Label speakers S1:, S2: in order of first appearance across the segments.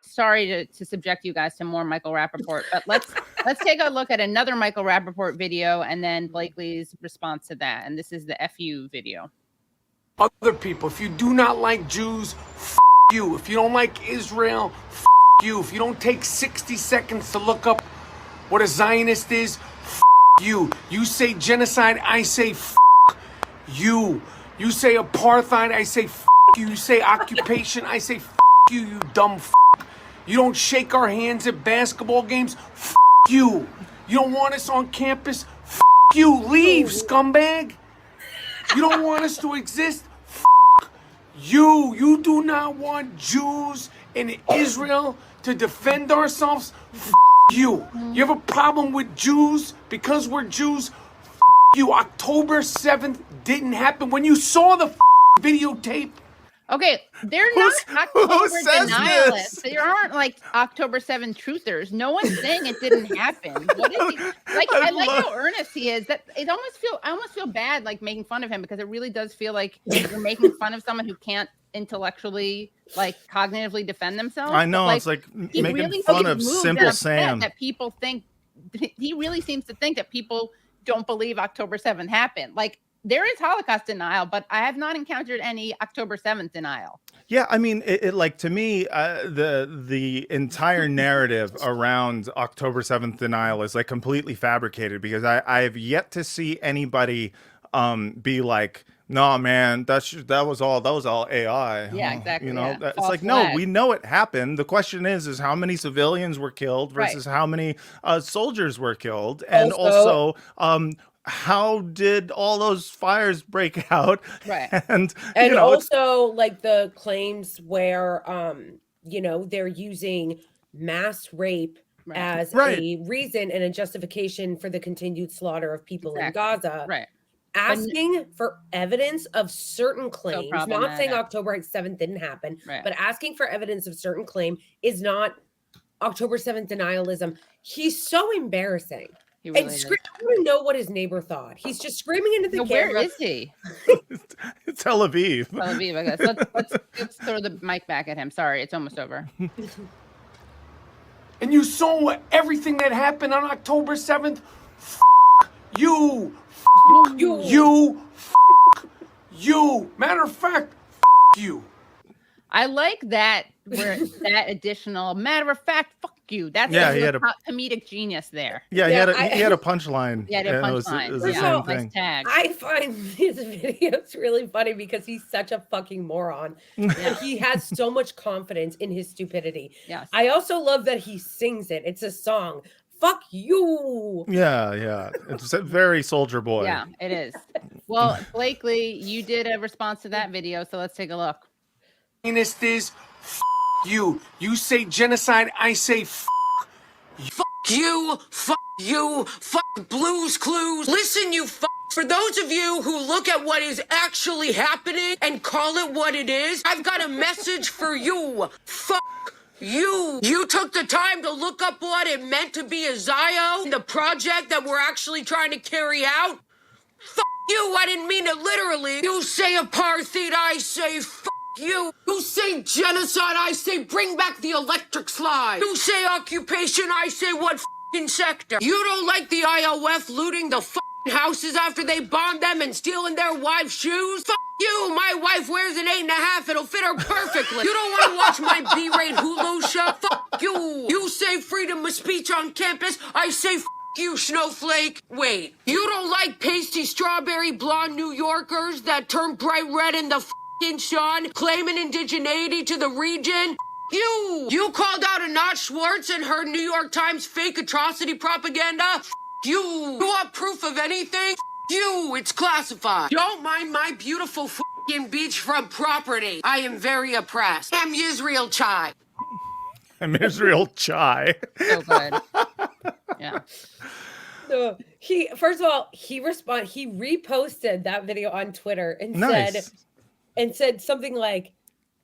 S1: Sorry to subject you guys to more Michael Rapaport, but let's take a look at another Michael Rapaport video and then Blakeley's response to that. And this is the FU video.
S2: Other people, if you do not like Jews, f you. If you don't like Israel, f you. If you don't take 60 seconds to look up what a Zionist is, f you. You say genocide, I say f you. You say apartheid, I say f you. You say occupation, I say f you, you dumb f. You don't shake our hands at basketball games, f you. You don't want us on campus, f you. Leave, scumbag. You don't want us to exist, f you. You do not want Jews in Israel to defend ourselves, f you. You have a problem with Jews because we're Jews, f you. October 7th didn't happen. When you saw the videotape,
S1: okay, they're not October denialists. There aren't like October 7 truthers. No one's saying it didn't happen. What is he like? I like how earnest he is. That I almost feel bad like making fun of him because it really does feel like you're making fun of someone who can't intellectually, like cognitively defend themselves.
S3: I know,
S1: like,
S3: it's like
S1: he
S3: making
S1: really
S3: fun of Simple Sam.
S1: That people think he really seems to think that people don't believe October 7th happened. Like, there is Holocaust denial, but I have not encountered any October 7th denial.
S3: Yeah, I mean, it like to me, the entire narrative around October 7th denial is like completely fabricated because I have yet to see anybody be like, no, man, that was all AI.
S1: Yeah, exactly.
S3: You know,
S1: yeah.
S3: it's like, no, we know it happened. The question is how many civilians were killed versus how many soldiers were killed, and also how did all those fires break out?
S1: Right.
S4: And you know, also like the claims where, you know, they're using mass rape as a reason and a justification for the continued slaughter of people in Gaza.
S1: Right.
S4: Asking for evidence of certain claims, not saying October 7th didn't happen, but asking for evidence of certain claim is not October 7th denialism. He's so embarrassing. Really and I want to know what his neighbor thought. He's just screaming into the camera.
S1: Where is he?
S3: It's Tel Aviv.
S1: Tel Aviv, I guess. Let's throw the mic back at him. Sorry, it's almost over.
S2: And you saw everything that happened on October 7th. F you. F you. F you. Matter of fact, f you.
S1: I like that. Where that additional matter of fact, fuck you. That's
S3: he had a
S1: comedic genius there.
S3: Yeah, he had a punchline.
S1: Yeah, he had a punchline.
S3: It was the same thing.
S1: Nice tag.
S4: I find his videos really funny because he's such a fucking moron. And he has so much confidence in his stupidity.
S1: Yes.
S4: I also love that he sings it. It's a song. Fuck you.
S3: Yeah. It's a very Soldier Boy.
S1: Yeah, it is. Well, Blakeley, you did a response to that video, so let's take a look.
S2: Zionist is f you. You say genocide, I say f you. Fuck Blue's Clues. Listen, you f. For those of you who look at what is actually happening and call it what it is, I've got a message for you. Fuck you. You took the time to look up what it meant to be a Zio, the project that we're actually trying to carry out. Fuck you. I didn't mean it literally. You say apartheid, I say f you. You say genocide, I say bring back the electric slide. You say occupation, I say what f***ing sector. You don't like the IOF looting the f***ing houses after they bombed them and stealing their wives' shoes? F*** you, my wife wears an 8.5, it'll fit her perfectly. You don't want to watch my B-rate Hulu show? F*** you. You say freedom of speech on campus, I say f*** you, snowflake. Wait, you don't like pasty strawberry blonde New Yorkers that turn bright red in the sun, claiming indigeneity to the region? You called out Anat Schwartz and her New York Times fake atrocity propaganda? You want proof of anything? You, it's classified. Don't mind my beautiful beachfront property. I am very oppressed. I'm Israel Chai.
S3: I'm Israel Chai.
S1: So good. Yeah.
S4: So he reposted that video on Twitter and said something like,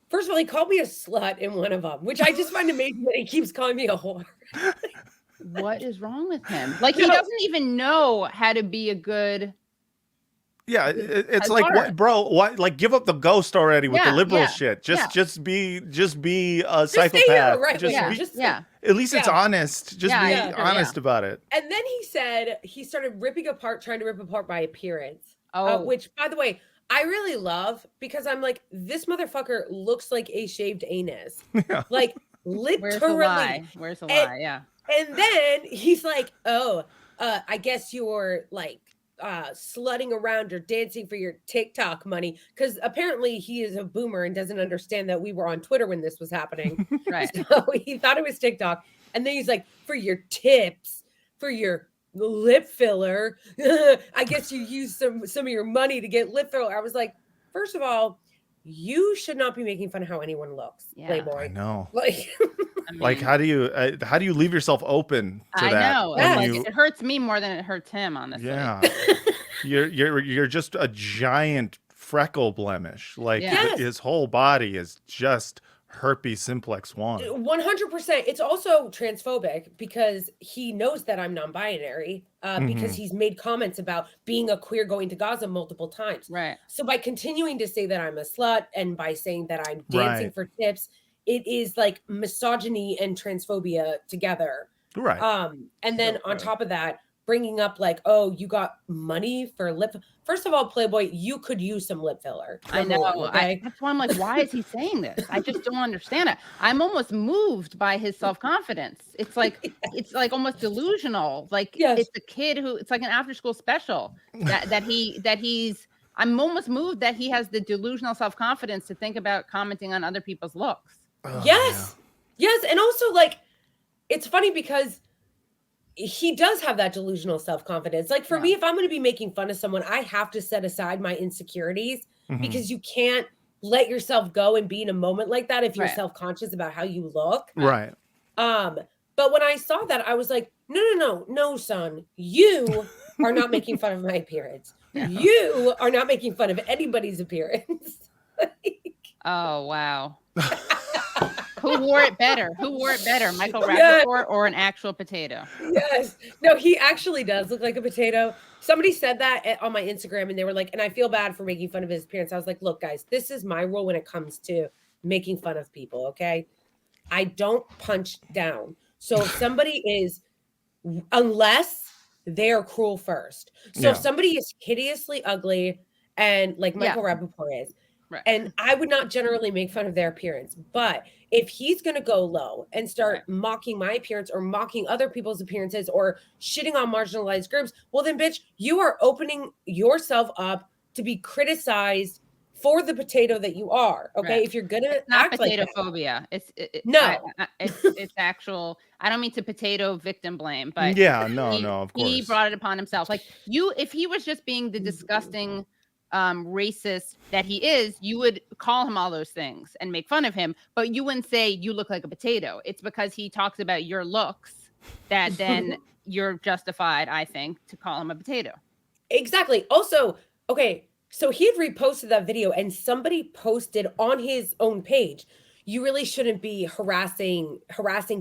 S4: first of all, he called me a slut in one of them, which I just find amazing that he keeps calling me a whore.
S1: What is wrong with him? Like, he doesn't even know how to be a good
S3: Yeah, it's like, what, bro? What, like, give up the ghost already with the liberal shit. Just be a psychopath. At least it's honest. Just be honest about it.
S4: And then he said he started trying to rip apart my appearance. Which, by the way, I really love, because I'm like, this motherfucker looks like a shaved anus. Yeah. Like, literally.
S1: Where's the lie? Yeah.
S4: And then he's like, I guess you're like slutting around or dancing for your TikTok money, because apparently he is a boomer and doesn't understand that we were on Twitter when this was happening.
S1: Right.
S4: So he thought it was TikTok. And then he's like, for your tips, for your lip filler, I guess you use some of your money to get lip filler. I was like, first of all, you should not be making fun of how anyone looks, Playboy.
S3: I know.
S4: Like,
S3: like, how do you leave yourself open to that?
S1: I know. Like, it hurts me more than it hurts him, honestly.
S3: Yeah. you're just a giant freckle blemish. Like, his whole body is just herpes simplex 1.
S4: 100%. It's also transphobic, because he knows that I'm non-binary, because he's made comments about being a queer going to Gaza multiple times.
S1: Right.
S4: So by continuing to say that I'm a slut, and by saying that I'm dancing for tips, it is like misogyny and transphobia together.
S3: Right.
S4: And then on top of that, bringing up like, oh, you got money for lip. First of all, Playboy, you could use some lip filler.
S1: I know.
S4: Okay?
S1: That's why I'm like, why is he saying this? I just don't understand it. I'm almost moved by his self-confidence. It's like almost delusional. Like, it's a kid who, it's like an after-school special I'm almost moved that he has the delusional self-confidence to think about commenting on other people's looks.
S4: Yes. And also, like, it's funny because he does have that delusional self-confidence. Like, for me, if I'm going to be making fun of someone, I have to set aside my insecurities, because you can't let yourself go and be in a moment like that if you're self-conscious about how you look.
S3: Right.
S4: But when I saw that, I was like, no, son, you are not making fun of my appearance. You are not making fun of anybody's appearance.
S1: Oh, wow. Who wore it better? Michael Rapaport or an actual potato?
S4: Yes. No, he actually does look like a potato. Somebody said that on my Instagram, and they were like, and I feel bad for making fun of his appearance. I was like, look, guys, this is my rule when it comes to making fun of people, okay? I don't punch down. So if somebody is, unless they're cruel first. So if somebody is hideously ugly, and like Michael Rapaport is, and I would not generally make fun of their appearance, but if he's going to go low and start mocking my appearance or mocking other people's appearances or shitting on marginalized groups, well then, bitch, you are opening yourself up to be criticized for the potato that you are. Okay. If you're going to act like that.
S1: Potato-phobia. It's actual, I don't mean to potato victim blame, but
S3: of course.
S1: He brought it upon himself. Like, if he was just being the disgusting racist that he is, you would call him all those things and make fun of him, but you wouldn't say you look like a potato. It's because he talks about your looks that then you're justified, I think, to call him a potato.
S4: Exactly. Also, okay, so he had reposted that video, and somebody posted on his own page, you really shouldn't be harassing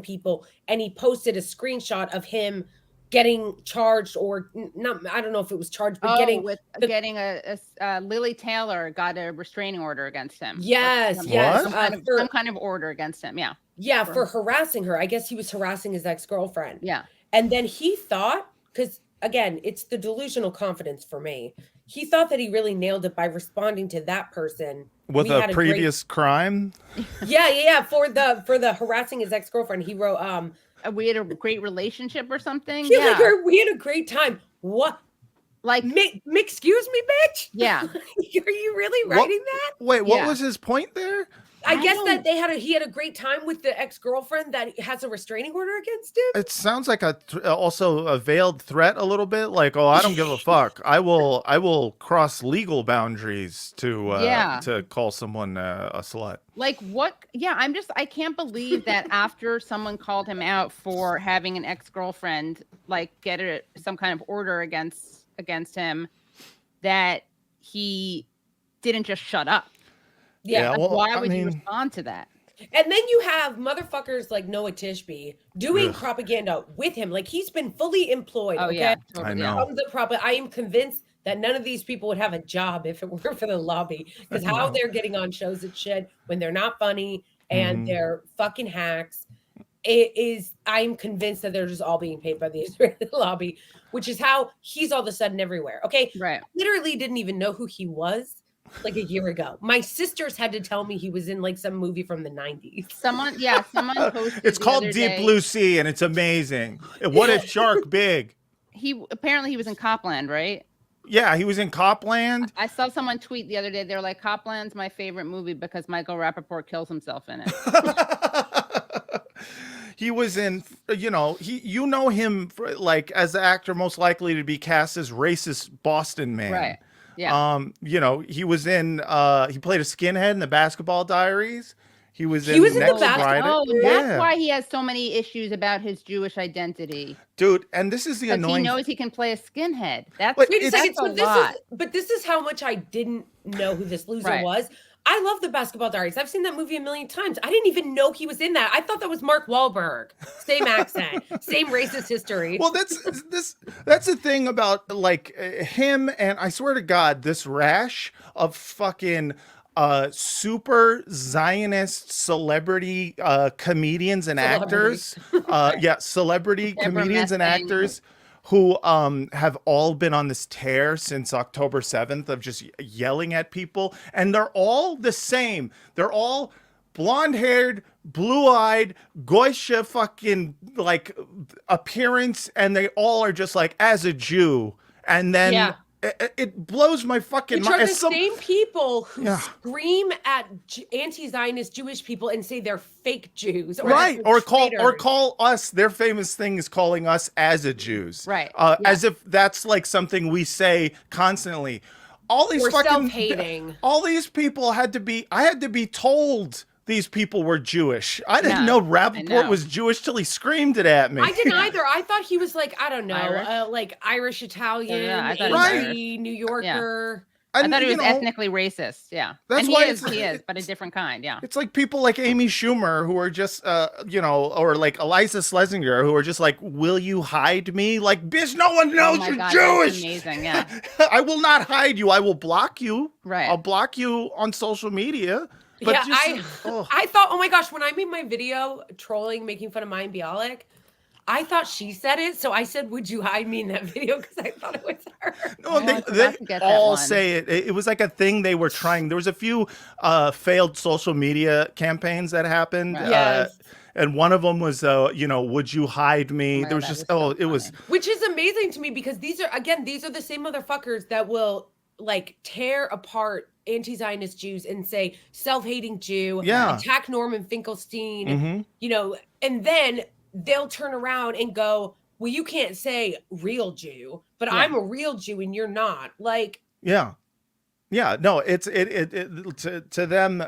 S4: people, and he posted a screenshot of him getting charged, or not, I don't know if it was charged, but getting
S1: Lily Taylor got a restraining order against him.
S4: Yes.
S1: Some kind of order against him. Yeah,
S4: for harassing her. I guess he was harassing his ex-girlfriend.
S1: Yeah.
S4: And then he thought, because again, it's the delusional confidence for me. He thought that he really nailed it by responding to that person
S3: with a previous crime.
S4: Yeah. For the harassing his ex-girlfriend, he wrote,
S1: we had a great relationship or something.
S4: Like we had a great time. What? Like, excuse me, bitch?
S1: Yeah.
S4: Are you really writing that?
S3: Wait, what was his point there?
S4: I guess that he had a great time with the ex-girlfriend that has a restraining order against him.
S3: It sounds like also a veiled threat a little bit. Like, oh, I don't give a fuck. I will cross legal boundaries to call someone a slut.
S1: Like, what? Yeah, I can't believe that after someone called him out for having an ex-girlfriend, like, get some kind of order against him, that he didn't just shut up.
S4: Yeah,
S1: why would you respond to that?
S4: And then you have motherfuckers like Noah Tishby doing propaganda with him. Like, he's been fully employed.
S1: Oh,
S4: okay?
S1: yeah.
S3: I know.
S4: I am convinced that none of these people would have a job if it weren't for the lobby. Because how they're getting on shows and shit when they're not funny and they're fucking hacks. I'm convinced that they're just all being paid by the Israeli lobby, which is how he's all of a sudden everywhere. Okay.
S1: Right.
S4: Literally didn't even know who he was like a year ago. My sisters had to tell me he was in like some movie from the 90s.
S1: Someone posted
S3: it's called Deep Blue Sea and it's amazing. What if Shark Big?
S1: He was in Copland, right?
S3: Yeah, he was in Copland.
S1: I saw someone tweet the other day. They're like, Copland's my favorite movie because Michael Rapaport kills himself in it.
S3: He was in, you know him for, like as the actor most likely to be cast as racist Boston man.
S1: Right. Yeah.
S3: He was in, he played a skinhead in the Basketball Diaries. He was in
S1: Next Rider. Oh, that's why he has so many issues about his Jewish identity.
S3: Dude, and this is the annoying...
S1: He knows he can play a skinhead. That's
S4: but this is how much I didn't know who this loser was. I love the Basketball Diaries. I've seen that movie a million times. I didn't even know he was in that. I thought that was Mark Wahlberg. Same accent, same racist history.
S3: Well, that's the thing about like him, and I swear to God, this rash of fucking super Zionist celebrity comedians and actors. Celebrity comedians and actors who have all been on this tear since October 7th of just yelling at people. And they're all the same. They're all blonde-haired, blue-eyed, goysha fucking like appearance. And they all are just like, as a Jew. And then it blows my fucking mind.
S4: Which are the same people who scream at anti-Zionist Jewish people and say they're fake Jews,
S3: or call us. Their famous thing is calling us as a Jews,
S1: right?
S3: As if that's like something we say constantly. All these
S4: self-hating.
S3: All these people I had to be told. These people were Jewish. I didn't know Rapaport was Jewish till he screamed it at me.
S4: I didn't either. I thought he was like, I don't know, like Irish, Italian, New Yorker.
S1: I thought he was ethnically racist. Yeah.
S3: That's
S1: and
S3: why
S1: he is, but a different kind. Yeah.
S3: It's like people like Amy Schumer who are just, or like Eliza Schlesinger who are just like, will you hide me? Like, bitch, no one knows you're Jewish.
S1: That's amazing. Yeah.
S3: I will not hide you. I will block you.
S1: Right.
S3: I'll block you on social media.
S4: But I thought, oh my gosh, when I made my video trolling, making fun of Mayim Bialik, I thought she said it. So I said, would you hide me in that video? Because I thought it was her.
S3: No, they all say it. It was like a thing they were trying. There was a few failed social media campaigns that happened.
S4: Right. Yes.
S3: And one of them was, would you hide me? There was just, it was.
S4: Which is amazing to me because these are the same motherfuckers that will like tear apart anti-Zionist Jews and say self-hating Jew, attack Norman Finkelstein, and then they'll turn around and go, well, you can't say real Jew, but I'm a real Jew and you're not. Like,
S3: no, it's to them,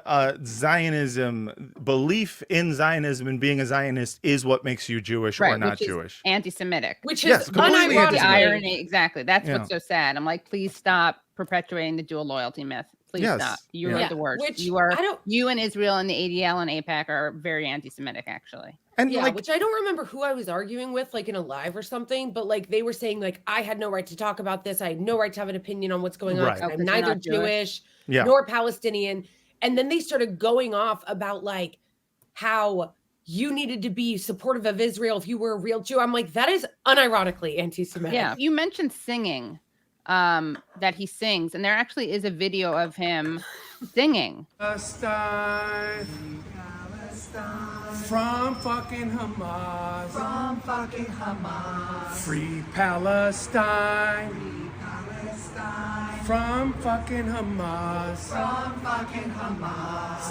S3: Zionism, belief in Zionism and being a Zionist is what makes you Jewish or not Jewish.
S1: Anti-Semitic,
S4: which is unironically
S1: irony. Exactly, that's what's so sad. I'm like, please stop perpetuating the dual loyalty myth. Please stop. You are the worst. You and Israel and the ADL and AIPAC are very anti-Semitic, actually.
S3: And
S4: which I don't remember who I was arguing with, like in a live or something, but like they were saying like I had no right to talk about this. I had no right to have an opinion on what's going on.
S3: Right.
S4: I'm neither Jewish nor Palestinian. And then they started going off about like how you needed to be supportive of Israel if you were a real Jew. I'm like, that is unironically anti-Semitic.
S1: Yeah. You mentioned singing. That he sings, and there actually is a video of him singing.
S2: Palestine, from fucking Hamas, free Palestine, from fucking Hamas,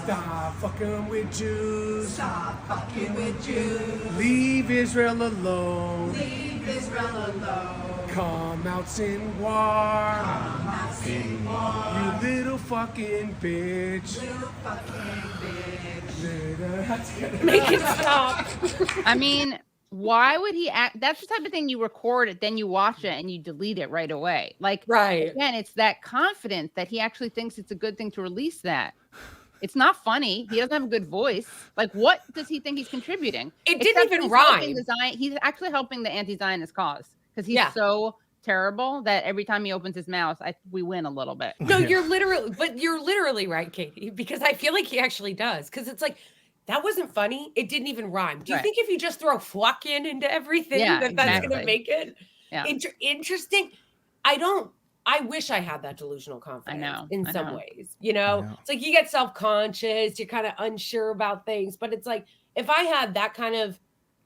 S2: stop fucking with Jews, leave Israel alone, come out, sing war. You little fucking bitch.
S4: Make it stop.
S1: I mean, why would he act? That's the type of thing you record it, then you watch it and you delete it right away. Like, again, it's that confidence that he actually thinks it's a good thing to release that. It's not funny. He doesn't have a good voice. Like, what does he think he's contributing?
S4: It didn't even rhyme.
S1: He's actually helping the anti-Zionist cause because he's so terrible that every time he opens his mouth, we win a little bit.
S4: No, you're literally right, Katie, because I feel like he actually does. Because it's like, that wasn't funny. It didn't even rhyme. Do you think if you just throw fucking into everything that's going to make it interesting? I wish I had that delusional confidence in some ways. You know, it's like you get self-conscious, you're kind of unsure about things. But it's like, if I had that kind of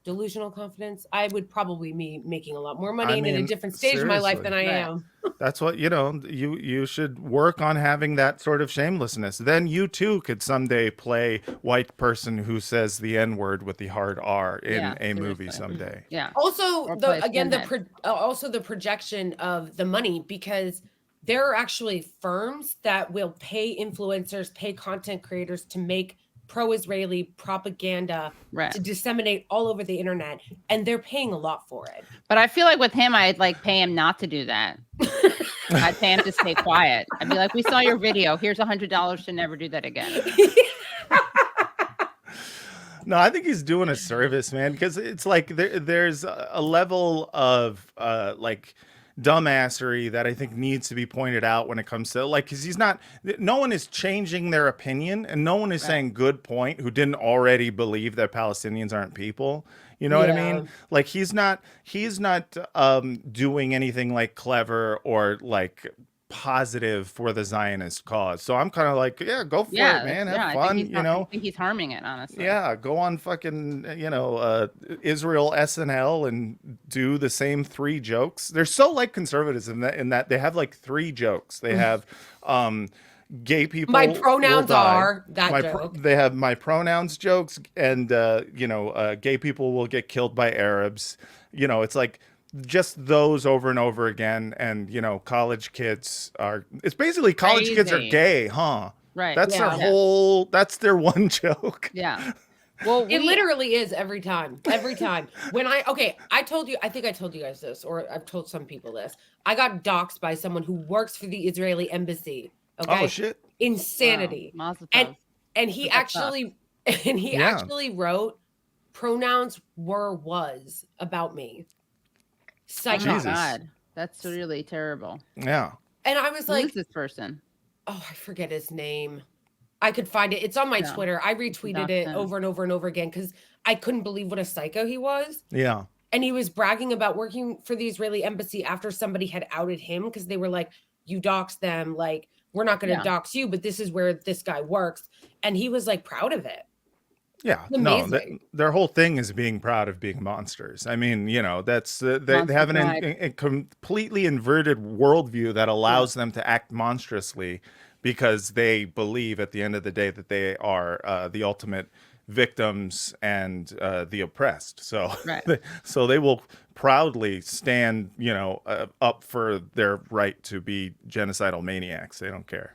S4: delusional confidence, I would probably be making a lot more money and in a different stage of my life than I am.
S3: That's what, you should work on having that sort of shamelessness. Then you too could someday play white person who says the N-word with the hard R in a movie someday.
S1: Yeah.
S4: Also, the projection of the money, because there are actually firms that will pay influencers, pay content creators to make pro-Israeli propaganda to disseminate all over the internet, and they're paying a lot for it.
S1: But I feel like with him, I'd like pay him not to do that. I'd pay him to stay quiet. I'd be like, we saw your video. Here's $100 to never do that again.
S3: No, I think he's doing a service, man, because it's like there's a level of like dumbassery that I think needs to be pointed out when it comes to, like, because no one is changing their opinion, and no one is saying good point who didn't already believe that Palestinians aren't people. You know what I mean? Like, he's not doing anything like clever or like positive for the Zionist cause. So I'm kind of like, go for it, man. Have fun,
S1: I think he's harming it, honestly.
S3: Yeah, go on fucking, Israel SNL and do the same 3 jokes. They're so like conservatives in that they have like 3 jokes. They have gay people.
S4: My pronouns are that joke.
S3: They have my pronouns jokes, and gay people will get killed by Arabs. It's like just those over and over again. And college kids it's basically college kids are gay, huh?
S1: Right.
S3: That's that's their one joke.
S1: Yeah. Well,
S4: it literally is every time. When I think I told you guys this, or I've told some people this. I got doxxed by someone who works for the Israeli embassy. Okay.
S3: Oh shit.
S4: Insanity.
S1: Wow.
S4: And he actually wrote pronouns was about me. Psycho.
S1: Oh my God. That's really terrible.
S3: Yeah.
S4: And I was like,
S1: who is this person?
S4: Oh, I forget his name. I could find it. It's on my Twitter. I retweeted it over and over and over again because I couldn't believe what a psycho he was.
S3: Yeah.
S4: And he was bragging about working for the Israeli embassy after somebody had outed him, because they were like, you doxed them. Like, we're not going to dox you, but this is where this guy works. And he was like proud of it.
S3: Yeah, no, their whole thing is being proud of being monsters. I mean, that's they have a completely inverted worldview that allows them to act monstrously because they believe at the end of the day that they are the ultimate victims and the oppressed. So, so they will proudly stand, up for their right to be genocidal maniacs. They don't care.